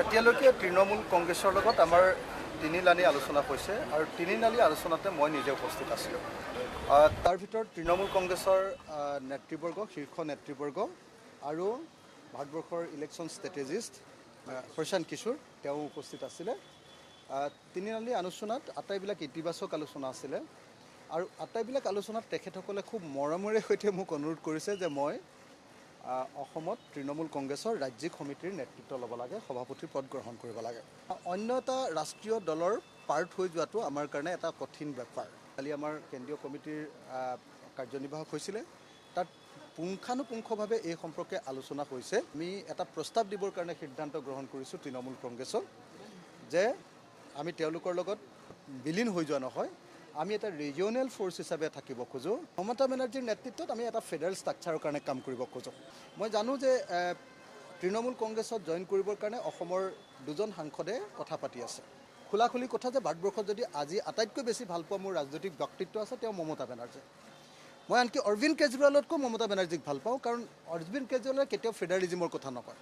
এতিয়ালৈকে তৃণমূল কংগ্ৰেছৰ লগত আমাৰ তিনিলানি আলোচনা হৈছে আৰু তিনিলানি আলোচনাতে মই নিজে উপস্থিত আছিলোঁ। তাৰ ভিতৰত তৃণমূল কংগ্ৰেছৰ নেতৃবৰ্গ, শীৰ্ষ নেতৃবৰ্গ আৰু ভাৰতবৰ্ষৰ ইলেকশ্যন ষ্ট্ৰেটেজিষ্ট প্ৰশান্ত কিশোৰ তেওঁ উপস্থিত আছিলে। তিনিলানি আলোচনাত আটাইবিলাক ইতিবাচক আলোচনা আছিলে আৰু আটাইবিলাক আলোচনাত তেখেতসকলে খুব মৰমেৰে সৈতে মোক অনুৰোধ কৰিছে যে মই অসমত তৃণমূল কংগ্ৰেছৰ ৰাজ্যিক সমিতিৰ নেতৃত্ব ল'ব লাগে, সভাপতিৰ পদ গ্ৰহণ কৰিব লাগে। অন্য এটা ৰাষ্ট্ৰীয় দলৰ পাৰ্ট হৈ যোৱাটো আমাৰ কাৰণে এটা কঠিন বেপাৰ। কালি আমাৰ কেন্দ্ৰীয় কমিটিৰ কাৰ্যনিৰ্বাহক হৈছিলে, তাত পুংখানুপুংখভাৱে এই সম্পৰ্কে আলোচনা হৈছে। আমি এটা প্ৰস্তাৱ দিবৰ কাৰণে সিদ্ধান্ত গ্ৰহণ কৰিছোঁ তৃণমূল কংগ্ৰেছক যে আমি তেওঁলোকৰ লগত বিলীন হৈ যোৱা নহয়, আমি এটা ৰিজিয়নেল ফ'ৰ্চ হিচাপে থাকিব খোজোঁ। মমতা বেনাৰ্জীৰ নেতৃত্বত আমি এটা ফেডাৰেল ষ্ট্ৰাকচাৰৰ কাৰণে কাম কৰিব খোজোঁ। মই জানো যে তৃণমূল কংগ্ৰেছত জইন কৰিবৰ কাৰণে অসমৰ দুজন সাংসদে কথা পাতি আছে। খোলাখুলি কথা যে ভাৰতবৰ্ষত যদি আজি আটাইতকৈ বেছি ভালপোৱা মোৰ ৰাজনৈতিক ব্যক্তিত্ব আছে তেওঁ মমতা বেনাৰ্জী। মই আনকি অৰবিন্দ কেজৰিৱালতকৈ মমতা বেনাৰ্জীক ভাল পাওঁ, কাৰণ অৰবিন্দ কেজৰিৱালে কেতিয়াও ফেডাৰেলিজিমৰ কথা নকয়।